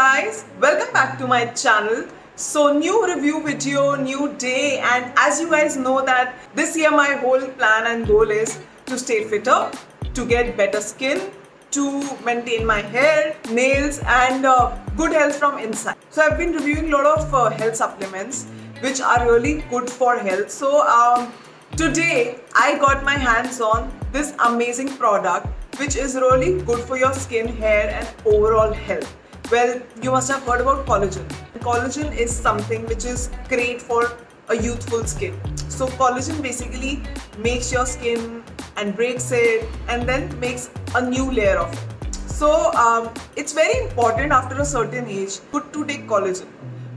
guys, welcome back to my channel. So new review video, new day, and as you guys know that this year my whole plan and goal is to stay fitter, to get better skin, to maintain my hair, nails and good health from inside. So I've been reviewing a lot of health supplements which are really good for health. So today I got my hands on this amazing product which is really good for your skin, hair and overall health. Well, you must have heard about collagen. Collagen is something which is great for a youthful skin. So collagen basically makes your skin and breaks it and then makes a new layer of it. So it's very important after a certain age good to take collagen.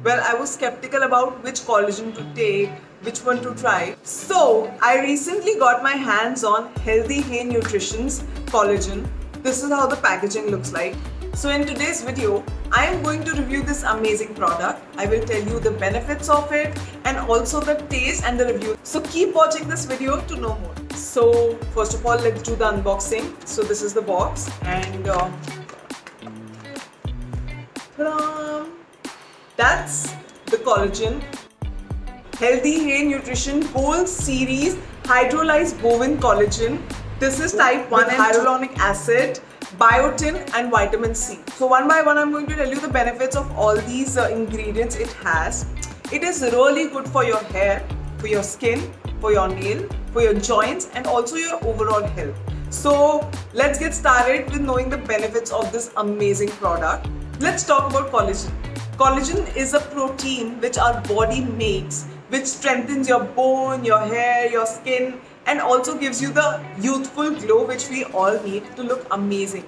Well, I was skeptical about which collagen to take, which one to try. So I recently got my hands on Healthy Hay Nutrition's collagen. This is how the packaging looks like. So in today's video, I am going to review this amazing product. I will tell you the benefits of it and also the taste and the review. So keep watching this video to know more. So first of all, let's do the unboxing. So this is the box and that's the collagen. Healthy Hay Nutrition Whole Series Hydrolyzed Bovine Collagen. This is type 1 and hyaluronic acid, biotin and vitamin C. So one by one I'm going to tell you the benefits of all these ingredients it has. It is really good for your hair, for your skin, for your nail, for your joints and also your overall health. So let's get started with knowing the benefits of this amazing product. Let's talk about collagen. Collagen is a protein which our body makes, which strengthens your bone, your hair, your skin and also gives you the youthful glow which we all need to look amazing.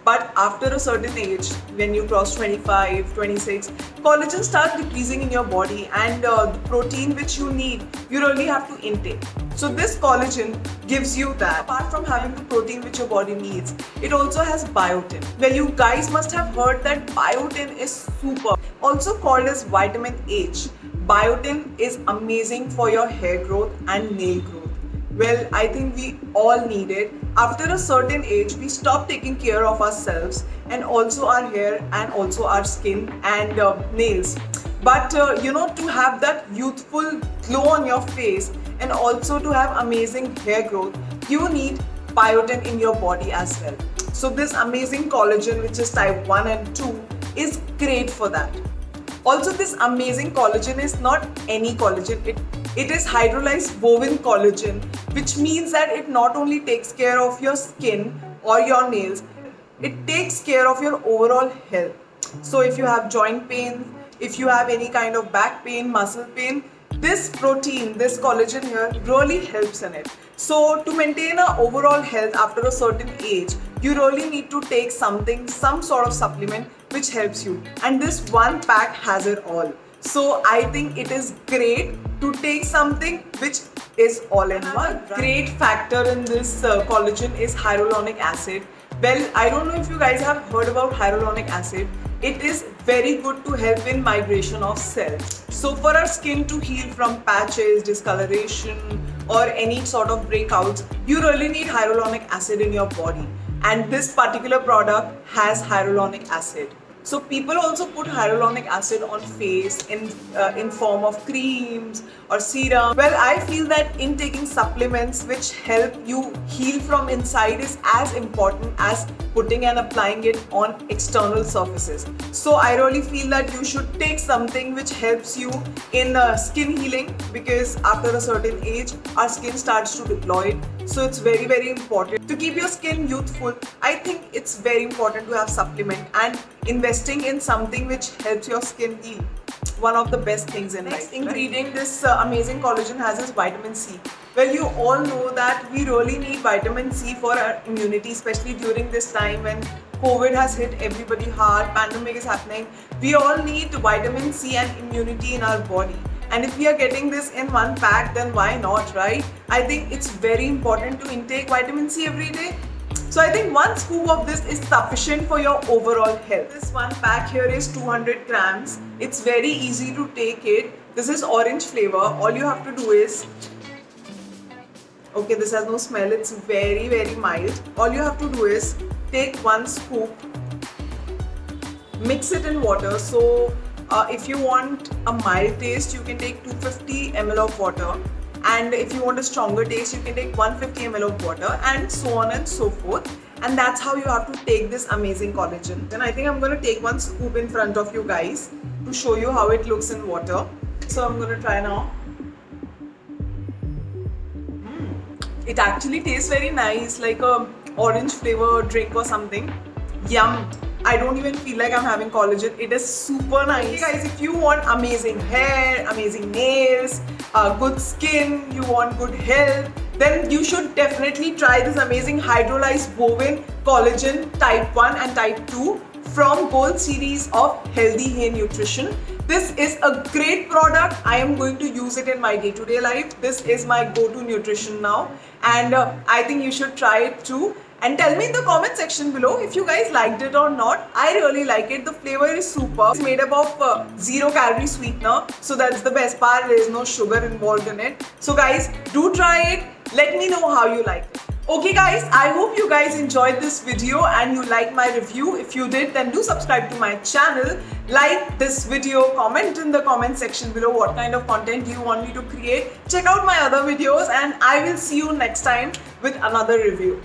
But after a certain age, when you cross 25, 26, collagen starts decreasing in your body and the protein which you need, you really have to intake. So this collagen gives you that. Apart from having the protein which your body needs, it also has biotin. Well, you guys must have heard that biotin is super. Also called as vitamin H. Biotin is amazing for your hair growth and nail growth. Well, I think we all need it. After a certain age, we stop taking care of ourselves and also our hair and also our skin and nails. But to have that youthful glow on your face and also to have amazing hair growth, you need biotin in your body as well. So this amazing collagen, which is type 1 and 2, is great for that. Also, this amazing collagen is not any collagen. It is hydrolyzed bovine collagen, which means that it not only takes care of your skin or your nails, it takes care of your overall health. So if you have joint pain, if you have any kind of back pain, muscle pain, this protein, this collagen here really helps in it. So to maintain an overall health after a certain age, you really need to take something, some sort of supplement which helps you. And this one pack has it all. So I think it is great to take something which is all in one. Great factor in this collagen is hyaluronic acid. Well, I don't know if you guys have heard about hyaluronic acid. It is very good to help in migration of cells. So for our skin to heal from patches, discoloration or any sort of breakouts, you really need hyaluronic acid in your body. And this particular product has hyaluronic acid. So people also put hyaluronic acid on face in form of creams or serum. Well, I feel that in taking supplements which help you heal from inside is as important as putting and applying it on external surfaces. So I really feel that you should take something which helps you in skin healing, because after a certain age our skin starts to deploy. So it's very, very important to keep your skin youthful. I think it's very important to have supplement and investing in something which helps your skin heal. One of the best things in life. Next ingredient this amazing collagen has is vitamin C. Well, you all know that we really need vitamin C for our immunity, especially during this time when COVID has hit everybody hard, pandemic is happening. We all need vitamin C and immunity in our body. And if we are getting this in one pack, then why not, right? I think it's very important to intake vitamin C every day. So I think one scoop of this is sufficient for your overall health. This one pack here is 200 grams. It's very easy to take it. This is orange flavor. All you have to do is, okay, this has no smell. It's very, very mild. All you have to do is take one scoop mix it in water. So if you want a mild taste, you can take 250 ml of water, and if you want a stronger taste, you can take 150 ml of water, and so on and so forth. And that's how you have to take this amazing collagen. Then I think I'm going to take one scoop in front of you guys to show you how it looks in water. So I'm going to try now. It actually tastes very nice, like a orange flavor drink or something. Yum! I don't even feel like I'm having collagen. It is super nice. Okay guys, if you want amazing hair, amazing nails, good skin, you want good health, then you should definitely try this amazing hydrolyzed bovine collagen type 1 and type 2 from Gold series of Healthy Hay Nutrition. This is a great product. I am going to use it in my day-to-day life. This is my go-to nutrition now, and I think you should try it too. And tell me in the comment section below if you guys liked it or not. I really like it. The flavor is super. It's made up of 0 calorie sweetener. So that's the best part. There is no sugar involved in it. So guys, do try it. Let me know how you like it. Okay guys, I hope you guys enjoyed this video and you liked my review. If you did, then do subscribe to my channel. Like this video, comment in the comment section below what kind of content you want me to create. Check out my other videos, and I will see you next time with another review.